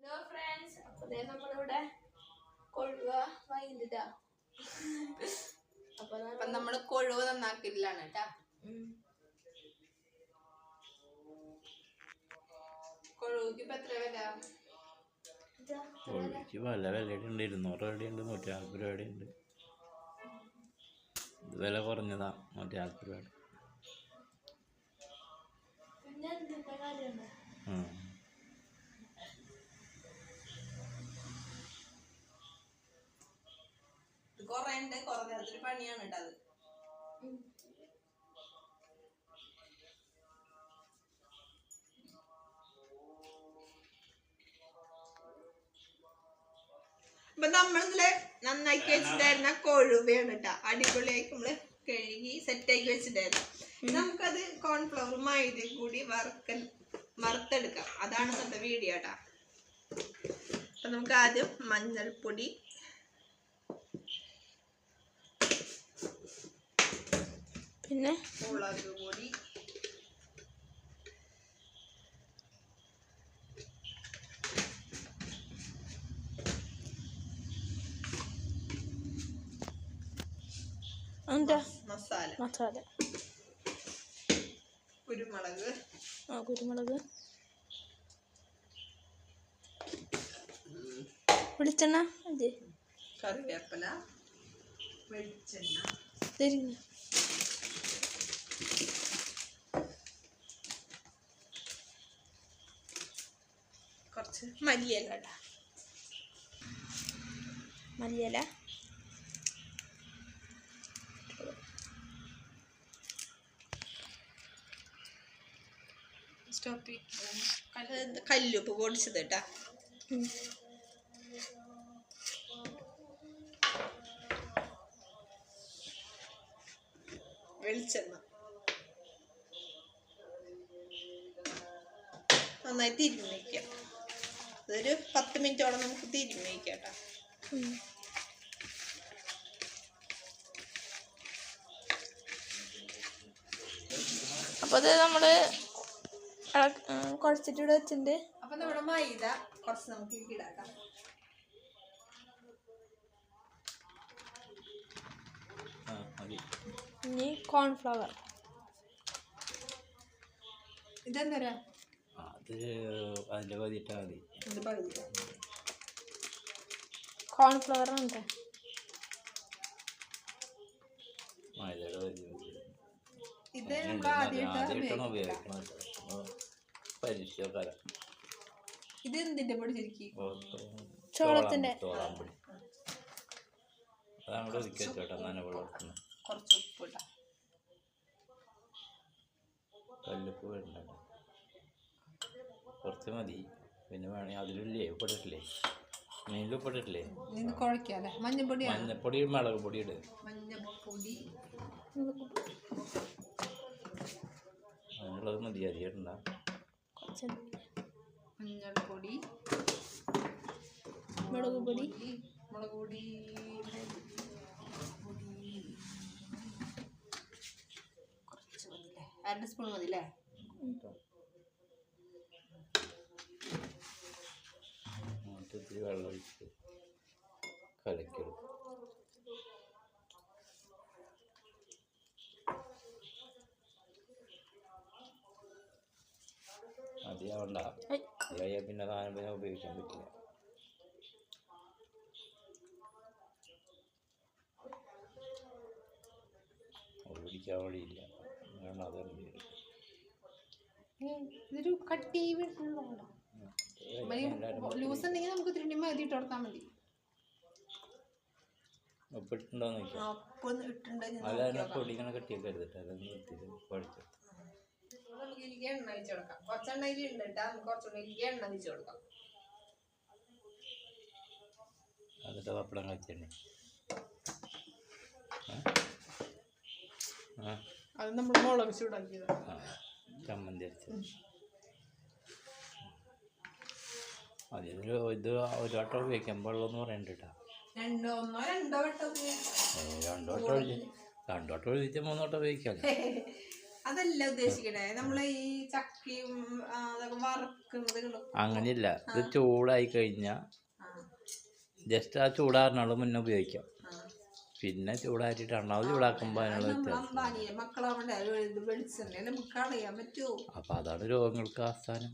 Hello friends, അപ്പോൾ നമ്മളിവിടെ കൊഴുവ വൈകിട്ടാ. അപ്പൊ നമ്മള് കൊഴുവ നന്നാക്കിയില്ലാണ് കേട്ടാ. കൊഴുവക്ക് ഇപ്പൊ എത്ര വില? കൊഴുവയ്ക്ക് പല വിലയുണ്ട്. 200 രൂപയുണ്ട്, 140 രൂപയുണ്ട്. ഇത് വില കുറഞ്ഞതാ, 140 രൂപ. പിന്നെ എന്തിന്റെ കാര്യമുണ്ട്? കൊറേ ഉണ്ട്, കുറേ അതൊരു പണിയാണ് കേട്ടോ അത്. അപ്പൊ നമ്മളിതില് നന്നാക്കി വെച്ചിട്ടായിരുന്ന കൊഴുവയാണ് കേട്ടാ. അടിപൊളിയായിട്ട് നമ്മള് കഴുകി സെറ്റാക്കി വെച്ചിട്ടായിരുന്നു. നമുക്കത് കോൺഫ്ലവർ മൈദ കൂടി വറുത്തെടുക്കാം. അതാണ് ഇന്നത്തെ വീഡിയോ കേട്ടാ. അപ്പൊ നമുക്ക് ആദ്യം മഞ്ഞൾപ്പൊടി, പിന്നെ മുളക് പൊടി, മസാല, കുരുമുളക്, വെളിച്ചെണ്ണ, കറിവേപ്പില, വെളിച്ചെണ്ണ, കുറച്ച് മല്ലിയില, കല്ലുപ്പ് പൊടിച്ചത് കേട്ടാ. വെളിച്ചെണ്ണ നന്നായി തിരുമ്മി വയ്ക്കാം. അതൊരു 10 മിനിറ്റോളം നമുക്ക് തിരുമ്മി വയ്ക്കാം കേട്ടോ. അപ്പോൾ അത് നമ്മള് കുഴച്ചിട്ട് ഇവിടെ വെച്ചിട്ടുണ്ട്. അപ്പൊ നമ്മുടെ മൈദ കുറച്ച് നമുക്ക് ഇടാം. ഇനി കോൺഫ്ലവർ. ഇതെന്തരാ? അതിന്റെ പകുതി ഇട്ടാൽ മതി. കോൺഫ്ലവർ ഉണ്ട്. ഇത് നമ്മൾ ആദ്യം ഉപയോഗിക്കണം. ഇത് എന്തിന്റെ പൊടി? ചോളത്തിന്റെ. കുറച്ച് ഉപ്പ് ഇടാം. കല്ലുപ്പ് വേണ്ട, കുറച്ച് മതി. പിന്നെ വേണമെങ്കിൽ അതിലില്ലേ ഉപ്പിട്ടിട്ടില്ലേ, മീനിൽ ഉപ്പിട്ടിട്ടില്ലേ, കുഴക്കാല്ലേ. മഞ്ഞപ്പൊടി മുളക് പൊടി ഇട്. അതിനുള്ളത് മതി, അധികം മഞ്ഞൾപ്പൊടി, മുളക് പൊടി, കുറച്ച് മതില്ലേ, 1/2 സ്പൂൺ മതില്ലേ. ഇത്തിരി വെള്ളം ഒഴിച്ച് കലക്കും. മതിയാവണ്ട, പിന്നെ സാധനം ഉപയോഗിക്കാൻ പറ്റില്ല. പിടിക്കാൻ വഴിയില്ല, അത് ഇതൊരു കട്ടി ലൂസ് ഉണ്ടെങ്കിൽ നമുക്ക് തിരുണ്ടി മതി ഇട്ട് കൊടുത്താൽ മതി. ഉപ്പിട്ടുണ്ടോന്ന് നോക്കാം. പൊടി ഇങ്ങനെ കട്ടിയൊക്കെ എടുത്തിട്ട് അതൊന്ന് പഠിച്ചു. നമുക്ക് ഇതിലേക്ക് എണ്ണ ഒഴിച്ച് കൊടുക്കാം. കുറച്ചെണ്ണയിൽ ഉണ്ട്, നമുക്ക് കുറച്ചുകൂടി എണ്ണ ഒഴിച്ച് കൊടുക്കാം. അതിട്ട് പപ്പടം കഴിച്ചെണ്ണ അത് നമ്മൾ മുളക് ചൂടാക്കിയത്, ചമ്മന്തി അരച്ചത്. അതിൽ ഇത് ഒരു വട്ടം ഉപയോഗിക്കാൻ വെള്ളമെന്ന് പറയണ്ട കേട്ടോ. 2 വട്ടം രണ്ടു വട്ടം ഒഴിച്ച് 3 വട്ടം ഉപയോഗിക്കാം. അതല്ല ഉദ്ദേശിക്കണേ നമ്മളെ ഈ ചക്കയും അതൊക്കെ വറക്കുന്നത് അങ്ങനെയല്ല, ഇത് ചൂടായി കഴിഞ്ഞാൽ ജസ്റ്റ് ആ ചൂടാറിനാൾ മുന്നേ ഉപയോഗിക്കാം. പിന്നെ ചൂടാക്കിയിട്ട് രണ്ടാമത് ചൂടാക്കുമ്പോൾ അതിനുള്ള വ്യത്യാസം. അപ്പം അതാണ് രോഗങ്ങൾക്ക് ആസ്ഥാനം.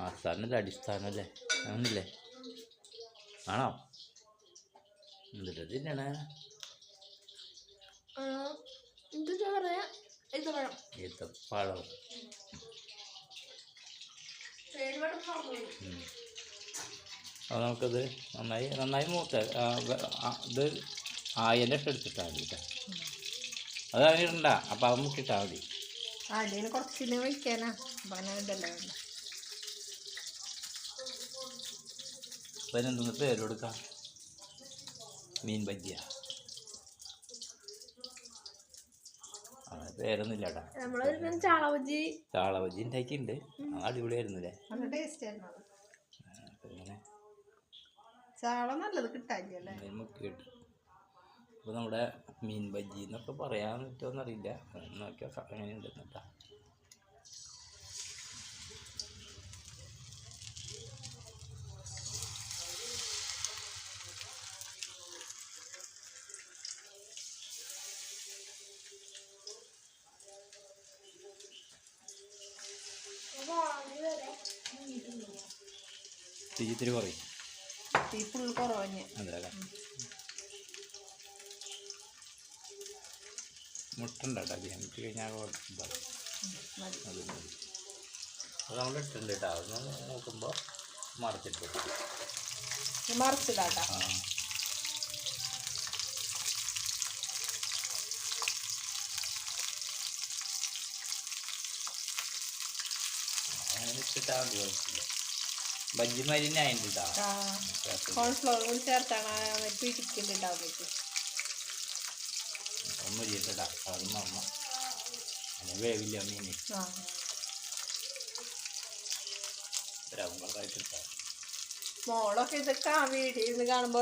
ആസ്ഥാനമല്ല, അടിസ്ഥാനം അല്ലേ? അങ്ങനല്ലേ? ആണോ? എന്നിട്ട് തിന്നണേ ഈത്തപ്പഴം. അത് നമുക്കത് നന്നായി മൂത്ത ഇത് ആയൻ്റെ ഇട്ട് എടുത്തിട്ടാൽ മതി കേട്ടോ. അത് അങ്ങനെ ഉണ്ടാ. അപ്പം അത് മുട്ടിട്ടാൽ മതി. കുറച്ചിന് വയ്ക്കാനാ. അപ്പം അതിനെന്തൊന്ന് പേര് കൊടുക്കാം. മീൻ ബജ്ജിയ. അങ്ങനെ പേരൊന്നും ഇല്ലാട്ടാ. ചാള ബജ്ജി ഉണ്ടാക്കിയിട്ടുണ്ട്. അടിപൊളിയായിരുന്നില്ലേ? അങ്ങനെ ചാള നല്ലത് കിട്ടാല്ലേ. മുക്കിയിട്ട് അപ്പോൾ നമ്മുടെ മീൻ ബജ്ജി എന്നൊക്കെ പറയാൻ പറ്റുമോയെന്നറിയില്ല. നോക്കിയാൽ എങ്ങനെയുണ്ട് കേട്ടോ. തീ ഇത്തിരി കുറയും. തീ ഫുൾ കുറവഞ്ഞ്. അതെ. മുട്ട ഉണ്ടാട്ടോ ബിരിയാണിക്ക് കഴിഞ്ഞാൽ അത് മതി. അത് നമ്മൾ ഇട്ടുണ്ട് കേട്ടോ. അതൊന്ന് നോക്കുമ്പോൾ മറിച്ചിട്ട് മറിച്ചിടാട്ടോ. അങ്ങനെ ഇട്ടിട്ടാൽ മതി, കുഴപ്പമില്ല. ബജ്ജി മരി ആയിട്ടാ. കോൺഫ്ലവർ കൂടി ചേർത്താണ് പിടിക്കുന്നുണ്ടാവുന്നത്. മുരിയിട്ടാ. അത് മമ്മ അങ്ങനെ വേവില്ല മീൻ. മോളൊക്കെ ഇതൊക്കെ ആ വീഡിയോ കാണുമ്പോ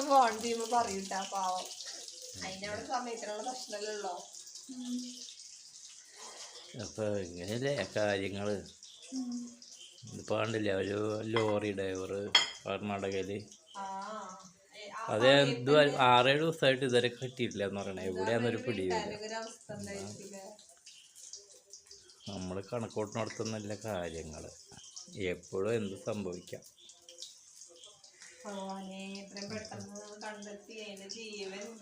ഫോൺ ചെയ്യുമ്പോ പറയൂട്ടാ പാവം. അതിനവിടെ സമയത്തിനുള്ള പ്രശ്നമല്ലോ. അപ്പൊ ഇങ്ങനെയല്ലേ കാര്യങ്ങള്. ഇതിപ്പോൾ കണ്ടില്ല, ഒരു ലോറി ഡ്രൈവർ കർണാടകയിൽ അതെ ഇത് 6-7 ദിവസമായിട്ട് ഇതുവരെ കിട്ടിയിട്ടില്ല എന്ന് പറയണേ. എവിടെയാന്നൊരു പിടിയില്ല. നമ്മൾ കണക്കോട്ട് നടത്തുന്നില്ല കാര്യങ്ങൾ. എപ്പോഴും എന്ത് സംഭവിക്കാം.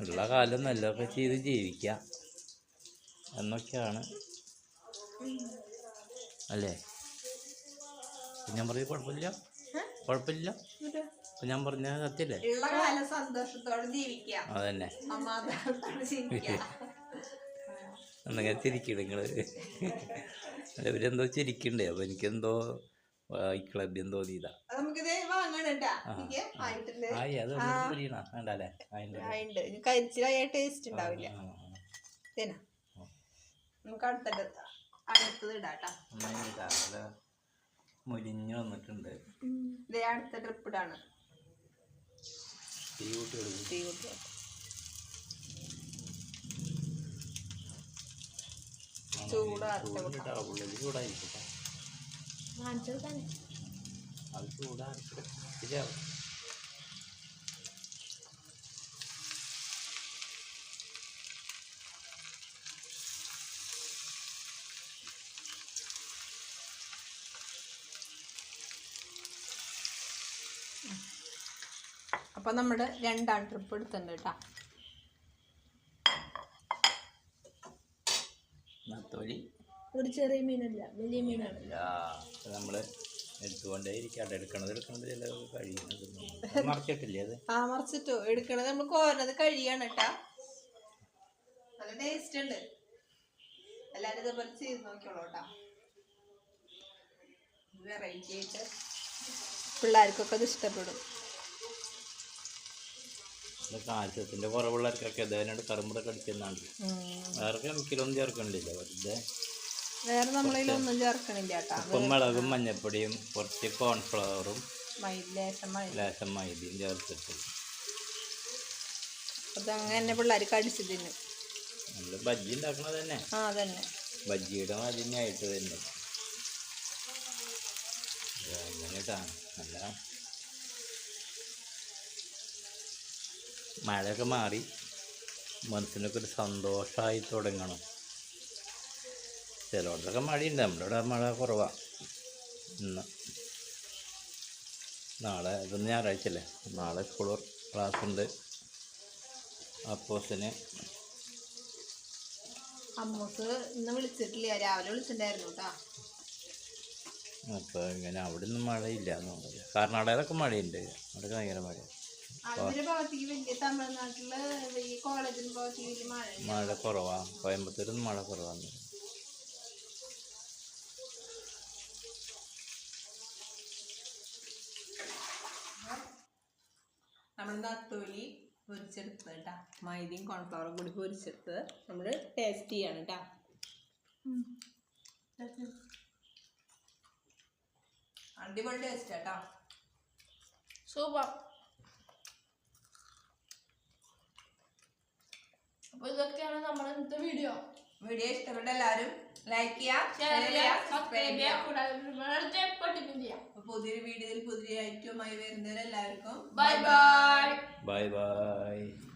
ഉള്ള കാലം നല്ലതൊക്കെ ചെയ്ത് ജീവിക്കാം എന്നൊക്കെയാണ് അല്ലേ? ഞാൻ പറഞ്ഞ കുഴപ്പമില്ല. അപ്പൊ ഞാൻ പറഞ്ഞ സത്യല്ലേ? അതന്നെ. എന്നങ്ങനെ ചിരിക്കണ നിങ്ങള്. ഇവരെന്തോ ചിരിക്കണ്ടേ. അപ്പൊ എനിക്കെന്തോ ഈ ക്ലബ്യം തോന്നിയതാ. മുരിഞ്ഞു വന്നിട്ടുണ്ട്. അടുത്ത ട്രിപ്പ് ഇടാണ്. തീ കൂട്ടി കൊടുക്കും. ചൂടായിരിക്കട്ടെ. അത് ചൂടായിരിക്കട്ടെ. അപ്പൊ നമ്മുടെ 2ാം ട്രിപ്പ് എടുത്തിട്ടുണ്ട് കേട്ടാ. ഒരു ചെറിയ മീനല്ല, വലിയ മീനാണ്. നമ്മള് എടുത്തുകൊണ്ടേ ഇരിക്കാട്ടെ. എടുക്കണത് കഴിയുന്നത് മറിച്ചിട്ടില്ലേ? അത് മറിച്ചിട്ടു എടുക്കണത് നമ്മൾ കോരണത് കഴിയാണ് കേട്ടാ. നല്ല ടേസ്റ്റ് ഉണ്ട്. എല്ലാരും ഇതേപോലെ ചെയ്ത് നോക്കിയോളൂ കേട്ടാ. വെറൈറ്റി ആയിട്ട് പിള്ളേർക്കൊക്കെ അത് ഇഷ്ടപ്പെടും. കാൽസ്യത്തിന്റെ കുറവുള്ളവർക്കൊക്കെ അതിനോട് കറുമ്പൊക്കെ അടിച്ചെന്നാണ്. വേറെ കെമിക്കലൊന്നും ചേർക്കണില്ല. വെറുതെ വേറെ നമ്മളൊന്നും ചേർക്കണില്ല കേട്ടാ. ഉപ്പും മുളകും മഞ്ഞപ്പൊടിയും കുറച്ച് കോൺഫ്ലവറും ലേശം മൈദയും ചേർത്തിട്ട് അതങ്ങനെ പിള്ളേർക്ക് അടിച്ചു തിന്നും. നമ്മൾ ബജ്ജി ഉണ്ടാക്കണത് തന്നെ. ആ അതന്നെ ബജ്ജിയുടെ അതിനായിട്ട് വരുന്നത് അങ്ങനെട്ടാണ്. നല്ല മഴയൊക്കെ മാറി മനസ്സിനൊക്കെ ഒരു സന്തോഷമായി തുടങ്ങണം. ചിലയിടത്തൊക്കെ മഴയുണ്ട്, നമ്മുടെ ഇവിടെ മഴ കുറവാണ്. ഇന്ന് നാളെ ഇതൊന്ന് ഞായറാഴ്ചയല്ലേ, നാളെ സ്കൂൾ ക്ലാസ് ഉണ്ട്. അപ്പോസിന് അമ്മൂസ് ഇന്ന് വിളിച്ചിട്ടില്ല, രാവിലെ വിളിച്ചിട്ടുണ്ടായിരുന്നു കേട്ടോ. അപ്പോൾ ഇങ്ങനെ അവിടെ ഒന്നും മഴയില്ല എന്ന് തോന്നുന്നില്ല. കർണാടകയിലൊക്കെ മഴയുണ്ട്, അവിടെ ഭയങ്കര മഴ. അതിന്റെ ഭാഗത്തേക്ക് വലിയ തമിഴ്നാട്ടില് ഈ കോളേജിന്റെ ഭാഗത്തേക്ക് വലിയ മഴ മഴ കുറവാണ്. കോയമ്പത്തൂരൊന്നും മഴ കുറവാണ്. നമ്മൾ നത്തോലി പൊരിച്ചെടുത്തത് കേട്ടാ, മൈദയും കോൺഫ്ലവറും കൂടി പൊരിച്ചെടുത്തത് നമ്മൾ ടേസ്റ്റ് ചെയ്യാണ് കേട്ടാ. അടിപൊളി ടേസ്റ്റ് കേട്ടോ, സൂപ്പർ. അപ്പോൾ ഇതൊക്കെയാണ് നമ്മുടെ ഇന്നത്തെ വീഡിയോ. ഇഷ്ടപ്പെട്ട എല്ലാവരും ലൈക്ക് ചെയ്യുക, ഷെയർ ചെയ്യുക, സബ്സ്ക്രൈബ് ചെയ്യുക, കൂടാതെ പൊട്ടിക്കും ചെയ്യാം. പുതിയൊരു വീഡിയോയിൽ പുതിയ ഐറ്റവുമായി വരുന്നവരെല്ലാവർക്കും ബൈ ബൈ. Bye bye.